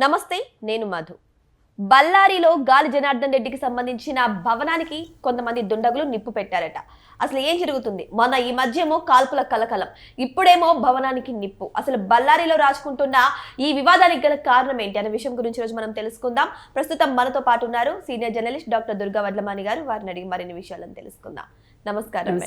నమస్తే, నేను మధు. బళ్ళారిలో గాలి జనార్దన్ రెడ్డికి సంబంధించిన భవనానికి కొంతమంది దుండగులు నిప్పు పెట్టారట. అసలు ఏం జరుగుతుంది? మన ఈ మధ్యేమో కాల్పుల కలకలం, ఇప్పుడేమో భవనానికి నిప్పు. అసలు బళ్ళారిలో రాసుకుంటున్న ఈ వివాదానికి గల కారణం ఏంటి అనే విషయం గురించి రోజు మనం తెలుసుకుందాం. ప్రస్తుతం మనతో పాటు ఉన్నారు senior journalist doctor Durga Vadlamani గారు. వారిని అడిగి మరిన్ని విషయాలను తెలుసుకుందాం. నమస్కారం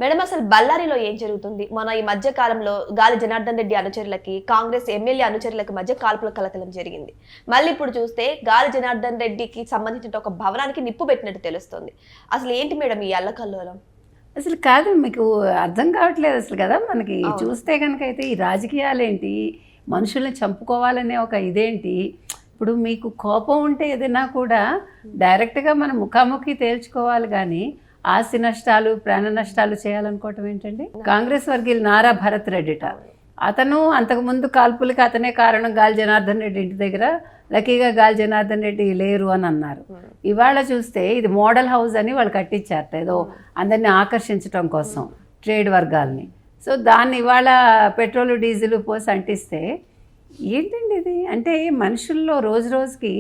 మేడం. అసలు బళ్ళారిలో ఏం జరుగుతుంది? మన ఈ మధ్య కాలంలో గాలి జనార్దన్ రెడ్డి అనుచరులకి కాంగ్రెస్ ఎమ్మెల్యే అనుచరులకి మధ్య కాల్పుల కలకలం జరిగింది. మళ్ళీ ఇప్పుడు చూస్తే గాలి జనార్దన్ రెడ్డికి సంబంధించిన ఒక భవనానికి నిప్పు పెట్టినట్టు తెలుస్తుంది. అసలు ఏంటి మేడం ఈ అల్లకల్లోలం? అసలు కాదు, మీకు అర్థం కావట్లేదు అసలు కదా. మనకి చూస్తే కనుక అయితే ఈ రాజకీయాలు ఏంటి, మనుషుల్ని చంపుకోవాలనే ఒక ఇదేంటి. ఇప్పుడు మీకు కోపం ఉంటే ఏదైనా కూడా డైరెక్ట్గా మనం ముఖాముఖి తేల్చుకోవాలి, కానీ ఆస్తి నష్టాలు ప్రాణ నష్టాలు చేయాలనుకోవటం ఏంటండి? కాంగ్రెస్ వర్గీయులు నారా భరత్ రెడ్డిట, అతను అంతకుముందు కాల్పులకి అతనే కారణం. గాలి జనార్దన్ రెడ్డి ఇంటి దగ్గర లక్కీగా గాలి జనార్దన్ రెడ్డి లేరు అని అన్నారు. ఇవాళ చూస్తే ఇది మోడల్ హౌస్ అని వాళ్ళు కట్టించారట, ఏదో అందరినీ ఆకర్షించడం కోసం ట్రేడ్ వర్గాల్ని. సో దాన్ని ఇవాళ పెట్రోలు డీజిల్ పోసి అంటిస్తే ఏంటండి ఇది? అంటే మనుషుల్లో రోజు రోజుకి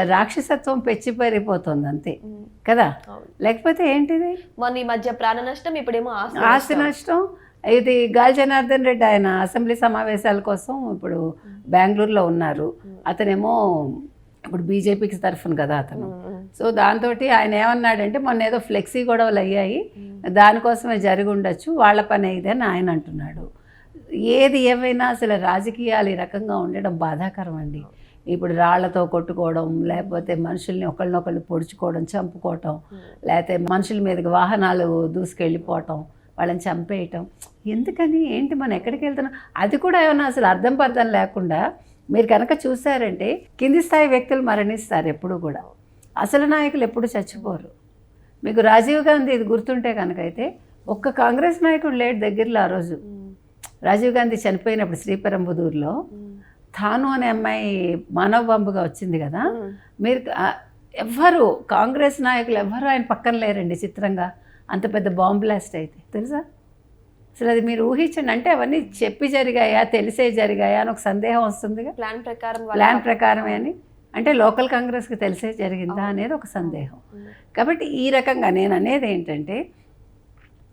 రాక్షసత్వం పెరిగిపోతుంది అంతే కదా. లేకపోతే ఏంటిది? మొన్న ఈ మధ్య ప్రాణ నష్టం, ఇప్పుడేమో ఆస్తి నష్టం. ఇది గాలి జనార్దన్ రెడ్డి ఆయన అసెంబ్లీ సమావేశాల కోసం ఇప్పుడు బెంగళూరులో ఉన్నారు. అతనేమో ఇప్పుడు బీజేపీకి తరఫున కదా అతను. సో దాంతో ఆయన ఏమన్నాడంటే, మొన్న ఏదో ఫ్లెక్సీ గొడవలు అయ్యాయి, దానికోసమే జరిగి ఉండొచ్చు, వాళ్ళ పని ఇదని ఆయన అంటున్నాడు. ఏది ఏమైనా అసలు రాజకీయాలు ఈ రకంగా ఉండడం బాధాకరం అండి. ఇప్పుడు రాళ్లతో కొట్టుకోవడం, లేకపోతే మనుషుల్ని ఒకళ్ళనొకళ్ళు పొడుచుకోవడం, చంపుకోవటం, లేకపోతే మనుషుల మీదకి వాహనాలు దూసుకెళ్ళిపోవటం, వాళ్ళని చంపేయటం. ఎందుకని? ఏంటి? మనం ఎక్కడికి వెళ్తున్నాం? అది కూడా ఏమన్నా అసలు అర్థం పర్థం లేకుండా మీరు కనుక చూసారంటే కింది స్థాయి వ్యక్తులు మరణిస్తారు ఎప్పుడు కూడా, అసలు నాయకులు ఎప్పుడు చచ్చిపోరు. మీకు రాజీవ్ గాంధీ ఇది గుర్తుంటే కనుక అయితే ఒక్క కాంగ్రెస్ నాయకుడు లేడు దగ్గరలో. ఆ రోజు రాజీవ్ గాంధీ చనిపోయినప్పుడు శ్రీపెరంబుదూరులో థాను అనే అమ్మాయి మానవ బాంబుగా వచ్చింది కదా. మీరు ఎవ్వరు కాంగ్రెస్ నాయకులు ఎవ్వరూ ఆయన పక్కన లేరండి. చిత్రంగా అంత పెద్ద బాంబ్ బ్లాస్ట్ అయితే తెలుసా? అసలు అది మీరు ఊహించండి. అంటే అవన్నీ చెప్పి జరిగాయా, తెలిసే జరిగాయా అని ఒక సందేహం వస్తుందిగా. ప్లాన్ ప్రకారమే అని అంటే లోకల్ కాంగ్రెస్కి తెలిసే జరిగిందా అనేది ఒక సందేహం. కాబట్టి ఈ రకంగా నేను అనేది ఏంటంటే,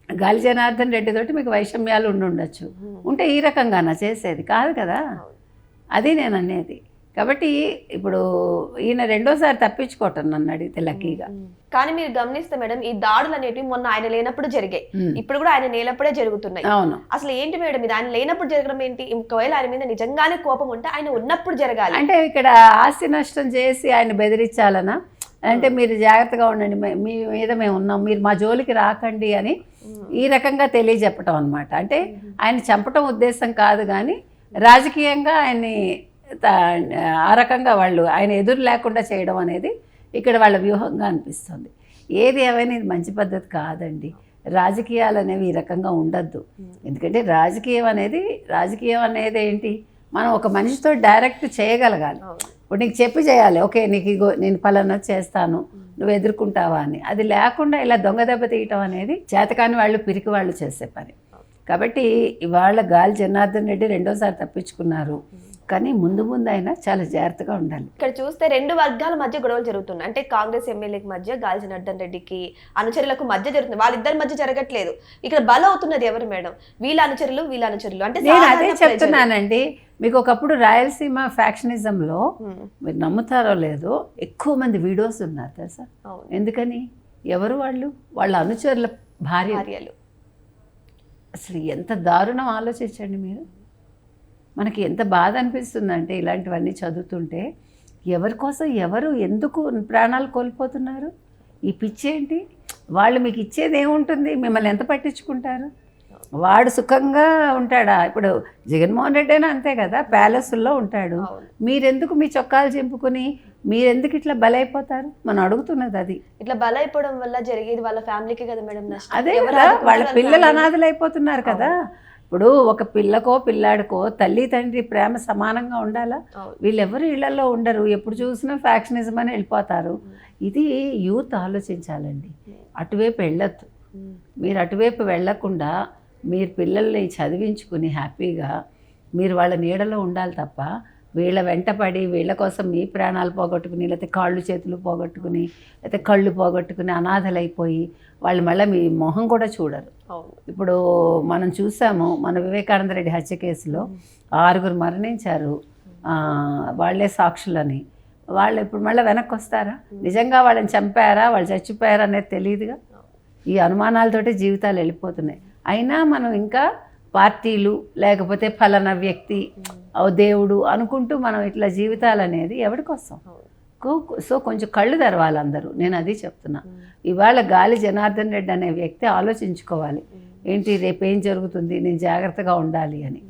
గాలి జనార్దన్ రెడ్డి తోటి మీకు వైషమ్యాలు ఉండొచ్చు, ఉంటే ఈ రకంగానా చేసేది కాదు కదా. అది నేను అనేది. కాబట్టి ఇప్పుడు ఈయన రెండోసారి తప్పించుకోవటం నన్ను అడిగితే లక్కీగా. కానీ మీరు గమనిస్తే మేడం, ఈ దాడులు అనేవి మొన్న ఆయన లేనప్పుడు జరిగాయి, ఇప్పుడు కూడా ఆయన లేనప్పుడే జరుగుతున్నాయి. అవును. అసలు ఏంటి మేడం ఇది? ఆయన లేనప్పుడు జరగడం ఏంటి? ఒకవేళ ఆయన మీద నిజంగానే కోపం ఉంటే ఆయన ఉన్నప్పుడు జరగాలి. అంటే ఇక్కడ ఆస్తి నష్టం చేసి ఆయన బెదిరించాలనా? అంటే మీరు జాగ్రత్తగా ఉండండి, మీ మీద మేము ఉన్నాం, మీరు మా జోలికి రాకండి అని ఈ రకంగా తెలియజెప్పటం అనమాట. అంటే ఆయన చంపటం ఉద్దేశం కాదు, కానీ రాజకీయంగా ఆయన్ని ఆ రకంగా వాళ్ళు ఆయన ఎదురు లేకుండా చేయడం అనేది ఇక్కడ వాళ్ళ వ్యూహంగా అనిపిస్తుంది. ఏది ఏమైనా ఇది మంచి పద్ధతి కాదండి. రాజకీయాలు అనేవి ఈ రకంగా ఉండద్దు. ఎందుకంటే రాజకీయం అనేది ఏంటి, మనం ఒక మనిషితో డైరెక్ట్ చేయగలగాలి. ఇప్పుడు నీకు చెప్పి చేయాలి, ఓకే నీకు ఇగో నేను పలానా చేస్తాను, నువ్వు ఎదుర్కొంటావా అని. అది లేకుండా ఇలా దొంగ దెబ్బ తీయటం అనేది చేతకాని వాళ్ళు, పిరికి వాళ్ళు చేసే పని. కాబట్టి ఇవాళ గాలి జనార్దన్ రెడ్డి రెండోసారి తప్పించుకున్నారు, కానీ ముందు అయినా చాలా జాగ్రత్తగా ఉండాలి. ఇక్కడ చూస్తే రెండు వర్గాల మధ్య గొడవలు జరుగుతున్నాయి. అంటే కాంగ్రెస్ ఎమ్మెల్యేకి మధ్య, గాలి జనార్దన్ రెడ్డికి అనుచరులకు మధ్య జరుగుతుంది. వాళ్ళిద్దరి మధ్య జరగట్లేదు. ఇక్కడ బలవుతున్నది ఎవరు మేడం? వీళ్ళ అనుచరులు అంటే నేను అదే చెప్తున్నానండి. మీకు ఒకప్పుడు రాయలసీమ ఫ్యాక్షనిజంలో మీరు నమ్ముతారో లేదో ఎక్కువ మంది వీడియోస్ ఉన్నారు తెలుసా. ఎందుకని? ఎవరు వాళ్ళు? వాళ్ళ అనుచరుల భార్యలు. అసలు ఎంత దారుణం ఆలోచించండి మీరు. మనకి ఎంత బాధ అనిపిస్తుందంటే ఇలాంటివన్నీ చదువుతుంటే, ఎవరి కోసం ఎవరు ఎందుకు ప్రాణాలు కోల్పోతున్నారు? ఈ పిచ్చేంటి? వాళ్ళు మీకు ఇచ్చేది ఏముంటుంది? మిమ్మల్ని ఎంత పట్టించుకుంటారు? వాడు సుఖంగా ఉంటాడా? ఇప్పుడు జగన్మోహన్ రెడ్డి అయినా అంతే కదా, ప్యాలెస్లో ఉంటాడు. మీరెందుకు మీ చొక్కాలు చింపుకుని మీరెందుకు ఇట్లా బలైపోతారు? మనం అడుగుతున్నది అది. ఇట్లా బలైపోవడం వల్ల జరిగేది వాళ్ళ ఫ్యామిలీకి కదా మేడం నష్టం. అదే కదా, వాళ్ళ పిల్లలు అనాథలు అయిపోతున్నారు కదా. ఇప్పుడు ఒక పిల్లకో పిల్లాడికో తల్లి తండ్రి ప్రేమ సమానంగా ఉండాలా? వీళ్ళెవరు ఇళ్లలో ఉండరు, ఎప్పుడు చూసినా ఫ్యాక్షనిజం అని వెళ్ళిపోతారు. ఇది యూత్ ఆలోచించాలండి. అటువైపు వెళ్ళొద్దు. మీరు అటువైపు వెళ్ళకుండా మీరు పిల్లల్ని చదివించుకుని హ్యాపీగా మీరు వాళ్ళ నీడలో ఉండాలి తప్ప వీళ్ళ వెంటపడి వీళ్ళ కోసం మీ ప్రాణాలు పోగొట్టుకుని, లేకపోతే కాళ్ళు చేతులు పోగొట్టుకుని, లేకపోతే కళ్ళు పోగొట్టుకుని అనాథలైపోయి వాళ్ళు మళ్ళీ మీ మొహం కూడా చూడరు. ఇప్పుడు మనం చూసాము మన వివేకానంద రెడ్డి హత్య కేసులో 6 మరణించారు, వాళ్ళే సాక్షులని. వాళ్ళు ఇప్పుడు మళ్ళీ వెనక్కి వస్తారా? నిజంగా వాళ్ళని చంపారా, వాళ్ళు చచ్చిపోయారా అనేది తెలియదుగా. ఈ అనుమానాలతోటి జీవితాలు వెళ్ళిపోతున్నాయి. అయినా మనం ఇంకా పార్టీలు లేకపోతే ఫలానా వ్యక్తి దేవుడు అనుకుంటూ మనం ఇట్లా జీవితాలు అనేది ఎవరి కోసం? సో కొంచెం కళ్ళు తెరవాలి అందరూ. నేను అది చెప్తున్నా. ఇవాళ గాలి జనార్దన్ రెడ్డి అనే వ్యక్తి ఆలోచించుకోవాలి, ఏంటి రేపు ఏం జరుగుతుంది, నేను జాగ్రత్తగా ఉండాలి అని.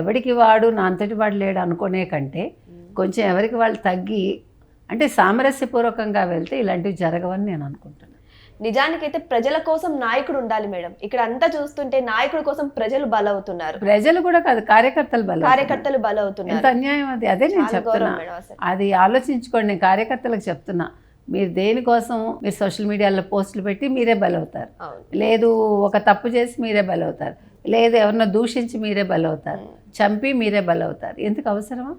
ఎవరికి వాడు నా అంతటి వాడు లేడు అనుకునే కంటే కొంచెం ఎవరికి వాళ్ళు తగ్గి అంటే సామరస్యపూర్వకంగా వెళ్తే ఇలాంటివి జరగవని నేను అనుకుంటున్నాను. నిజానికైతే ప్రజల కోసం నాయకుడు ఉండాలి మేడం. ఇక్కడ అంతా చూస్తుంటే నాయకుడి కోసం ప్రజలు బలవుతున్నారు. ప్రజలు కూడా కాదు, కార్యకర్తలు బలవుతున్నారు. ఎంత అన్యాయం అది. అదే నేను చెప్తున్నా, అది ఆలోచించుకోండి. నేను కార్యకర్తలకు చెప్తున్నా, మీరు దేనికోసం మీరు సోషల్ మీడియాలో పోస్టులు పెట్టి మీరే బలవుతారు, లేదు ఒక తప్పు చేసి మీరే బలవుతారు, లేదు ఎవరినో దూషించి మీరే బలవుతారు, చంపి మీరే బలవుతారు. ఎందుకు అవసరమా?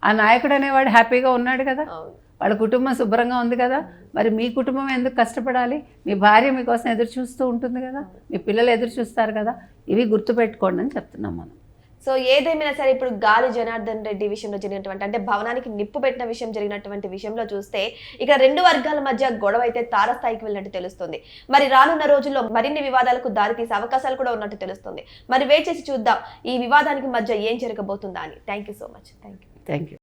ఆ నాయకుడు అనేవాడు హ్యాపీగా ఉన్నాడు కదా, వాళ్ళ కుటుంబం శుభ్రంగా ఉంది కదా, మరి మీ కుటుంబం ఎందుకు కష్టపడాలి? మీ భార్య మీకోసం ఎదురు చూస్తూ ఉంటుంది కదా, మీ పిల్లలు ఎదురు చూస్తారు కదా. ఇవి గుర్తుపెట్టుకోండి అని చెప్తున్నాం మనం. సో ఏదేమైనా సరే ఇప్పుడు గాలి జనార్దన్ రెడ్డి విషయంలో జరిగినటువంటి అంటే భవనానికి నిప్పు పెట్టిన విషయం జరిగినటువంటి విషయంలో చూస్తే ఇక్కడ 2 వర్గాల మధ్య గొడవ అయితే తారస్థాయికి వెళ్ళినట్టు తెలుస్తుంది. మరి రానున్న రోజుల్లో మరిన్ని వివాదాలకు దారితీసే అవకాశాలు కూడా ఉన్నట్టు తెలుస్తుంది. మరి వేచి చూద్దాం ఈ వివాదానికి మధ్య ఏం జరగబోతుందా అని. Thank you so much. Thank you.